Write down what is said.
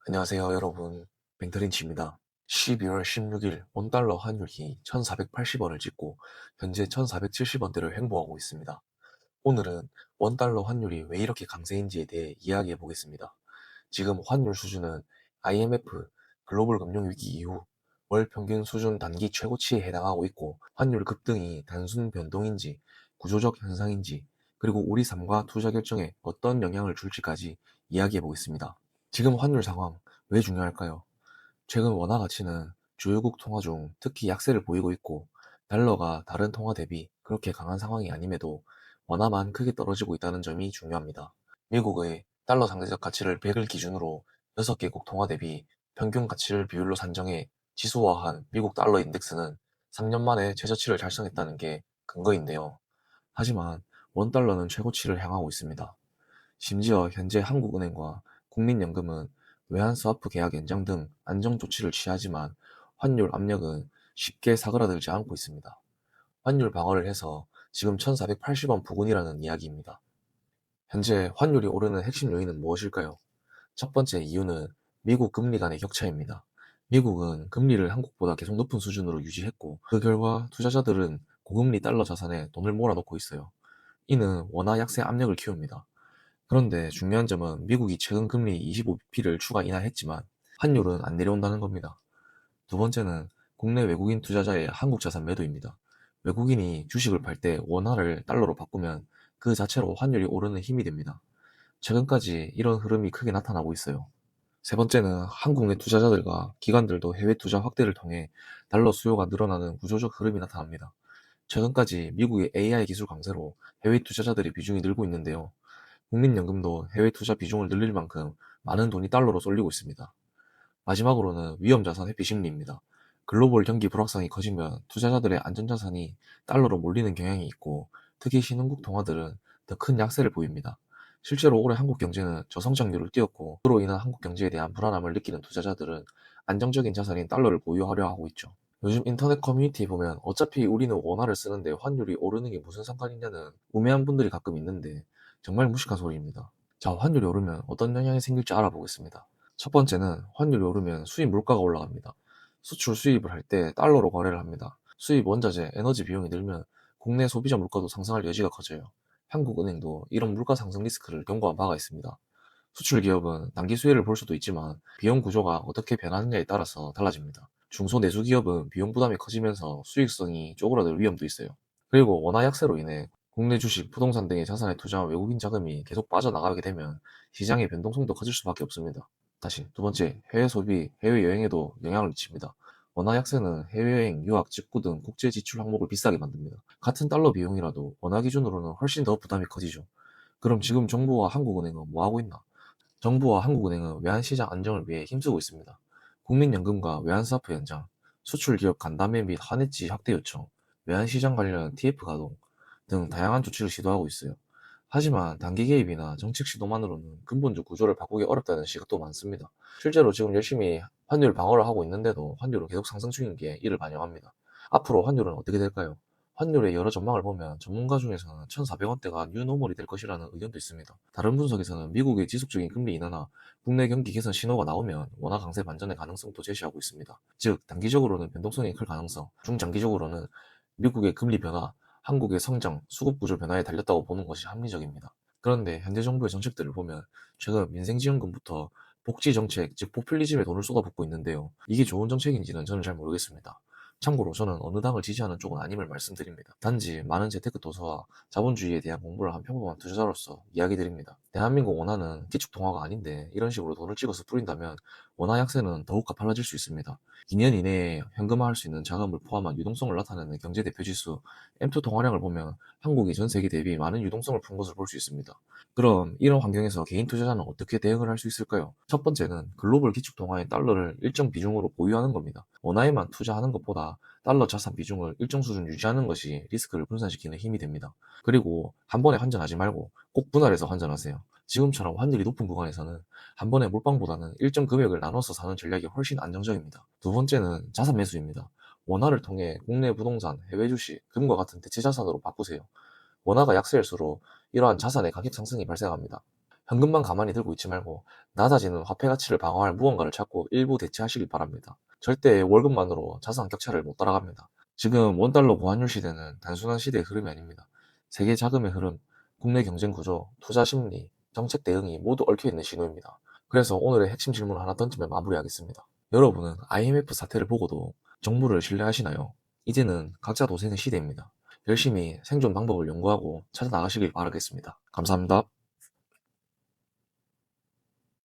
안녕하세요, 여러분. 뱅터린치입니다. 12월 16일 원달러 환율이 1480원을 찍고 현재 1470원대를 횡보하고 있습니다. 오늘은 원달러 환율이 왜 이렇게 강세인지에 대해 이야기해 보겠습니다. 지금 환율 수준은 IMF 글로벌 금융위기 이후 월 평균 수준 단기 최고치에 해당하고 있고, 환율 급등이 단순 변동인지 구조적 현상인지, 그리고 우리 삶과 투자 결정에 어떤 영향을 줄지까지 이야기해 보겠습니다. 지금 환율 상황 왜 중요할까요? 최근 원화 가치는 주요국 통화 중 특히 약세를 보이고 있고, 달러가 다른 통화 대비 그렇게 강한 상황이 아님에도 원화만 크게 떨어지고 있다는 점이 중요합니다. 미국의 달러 상대적 가치를 100을 기준으로 6개국 통화 대비 평균 가치를 비율로 산정해 지수화한 미국 달러 인덱스는 3년 만에 최저치를 달성했다는 게 근거인데요. 하지만 원달러는 최고치를 향하고 있습니다. 심지어 현재 한국은행과 국민연금은 외환 스와프 계약 연장 등 안정 조치를 취하지만 환율 압력은 쉽게 사그라들지 않고 있습니다. 환율 방어를 해서 지금 1480원 부근이라는 이야기입니다. 현재 환율이 오르는 핵심 요인은 무엇일까요? 첫 번째 이유는 미국 금리 간의 격차입니다. 미국은 금리를 한국보다 계속 높은 수준으로 유지했고, 그 결과 투자자들은 고금리 달러 자산에 돈을 몰아넣고 있어요. 이는 원화 약세 압력을 키웁니다. 그런데 중요한 점은 미국이 최근 금리 25bp를 추가 인하했지만 환율은 안 내려온다는 겁니다. 두 번째는 국내 외국인 투자자의 한국 자산 매도입니다. 외국인이 주식을 팔 때 원화를 달러로 바꾸면 그 자체로 환율이 오르는 힘이 됩니다. 최근까지 이런 흐름이 크게 나타나고 있어요. 세 번째는 한국 내 투자자들과 기관들도 해외 투자 확대를 통해 달러 수요가 늘어나는 구조적 흐름이 나타납니다. 최근까지 미국의 AI 기술 강세로 해외 투자자들의 비중이 늘고 있는데요. 국민연금도 해외 투자 비중을 늘릴 만큼 많은 돈이 달러로 쏠리고 있습니다. 마지막으로는 위험자산 회피 심리입니다. 글로벌 경기 불확성이 커지면 투자자들의 안전자산이 달러로 몰리는 경향이 있고, 특히 신흥국 동아들은 더 큰 약세를 보입니다. 실제로 올해 한국 경제는 저성장률을 띄웠고, 그로 인한 한국 경제에 대한 불안함을 느끼는 투자자들은 안정적인 자산인 달러를 보유하려 하고 있죠. 요즘 인터넷 커뮤니티에 보면 어차피 우리는 원화를 쓰는데 환율이 오르는 게 무슨 상관이냐는 우매한 분들이 가끔 있는데, 정말 무식한 소리입니다. 자, 환율이 오르면 어떤 영향이 생길지 알아보겠습니다. 첫 번째는 환율이 오르면 수입 물가가 올라갑니다. 수출 수입을 할 때 달러로 거래를 합니다. 수입 원자재, 에너지 비용이 늘면 국내 소비자 물가도 상승할 여지가 커져요. 한국은행도 이런 물가 상승 리스크를 경고한 바가 있습니다. 수출 기업은 단기 수혜를 볼 수도 있지만 비용 구조가 어떻게 변하느냐에 따라서 달라집니다. 중소내수 기업은 비용 부담이 커지면서 수익성이 쪼그라들 위험도 있어요. 그리고 원화 약세로 인해 국내 주식, 부동산 등의 자산에 투자한 외국인 자금이 계속 빠져나가게 되면 시장의 변동성도 커질 수밖에 없습니다. 다시 두 번째, 해외 소비, 해외 여행에도 영향을 미칩니다. 원화 약세는 해외여행, 유학, 직구 등 국제 지출 항목을 비싸게 만듭니다. 같은 달러 비용이라도 원화 기준으로는 훨씬 더 부담이 커지죠. 그럼 지금 정부와 한국은행은 뭐 하고 있나? 정부와 한국은행은 외환시장 안정을 위해 힘쓰고 있습니다. 국민연금과 외환스와프 연장, 수출기업 간담회 및 한해지 확대 요청, 외환시장 관련 TF 가동 등 다양한 조치를 시도하고 있어요. 하지만 단기 개입이나 정책 시도만으로는 근본적 구조를 바꾸기 어렵다는 시각도 많습니다. 실제로 지금 열심히 환율 방어를 하고 있는데도 환율은 계속 상승 중인 게 이를 반영합니다. 앞으로 환율은 어떻게 될까요? 환율의 여러 전망을 보면 전문가 중에서는 1,400원대가 뉴노멀이 될 것이라는 의견도 있습니다. 다른 분석에서는 미국의 지속적인 금리 인하나 국내 경기 개선 신호가 나오면 원화 강세 반전의 가능성도 제시하고 있습니다. 즉, 단기적으로는 변동성이 클 가능성, 중장기적으로는 미국의 금리 변화, 한국의 성장, 수급 구조 변화에 달렸다고 보는 것이 합리적입니다. 그런데 현재 정부의 정책들을 보면 최근 민생지원금부터 복지정책, 즉 포퓰리즘에 돈을 쏟아붓고 있는데요. 이게 좋은 정책인지는 저는 잘 모르겠습니다. 참고로 저는 어느 당을 지지하는 쪽은 아님을 말씀드립니다. 단지 많은 재테크 도서와 자본주의에 대한 공부를 한 평범한 투자자로서 이야기 드립니다. 대한민국 원화는 기축통화가 아닌데 이런 식으로 돈을 찍어서 뿌린다면 원화 약세는 더욱 가팔라질 수 있습니다. 2년 이내에 현금화할 수 있는 자금을 포함한 유동성을 나타내는 경제대표지수 M2 통화량을 보면 한국이 전 세계 대비 많은 유동성을 푼 것을 볼 수 있습니다. 그럼 이런 환경에서 개인 투자자는 어떻게 대응을 할 수 있을까요? 첫 번째는 글로벌 기축통화의 달러를 일정 비중으로 보유하는 겁니다. 원화에만 투자하는 것보다 달러 자산 비중을 일정 수준 유지하는 것이 리스크를 분산시키는 힘이 됩니다. 그리고 한 번에 환전하지 말고 꼭 분할해서 환전하세요. 지금처럼 환율이 높은 구간에서는 한 번에 몰빵보다는 일정 금액을 나눠서 사는 전략이 훨씬 안정적입니다. 두 번째는 자산 매수입니다. 원화를 통해 국내 부동산, 해외 주식, 금과 같은 대체 자산으로 바꾸세요. 원화가 약세일수록 이러한 자산의 가격 상승이 발생합니다. 현금만 가만히 들고 있지 말고 낮아지는 화폐 가치를 방어할 무언가를 찾고 일부 대체하시길 바랍니다. 절대 월급만으로 자산 격차를 못 따라갑니다. 지금 원달러 고환율 시대는 단순한 시대의 흐름이 아닙니다. 세계 자금의 흐름, 국내 경쟁 구조, 투자 심리, 정책 대응이 모두 얽혀있는 신호입니다. 그래서 오늘의 핵심 질문을 하나 던지며 마무리하겠습니다. 여러분은 IMF 사태를 보고도 정부를 신뢰하시나요? 이제는 각자 도생의 시대입니다. 열심히 생존 방법을 연구하고 찾아 나가시길 바라겠습니다. 감사합니다.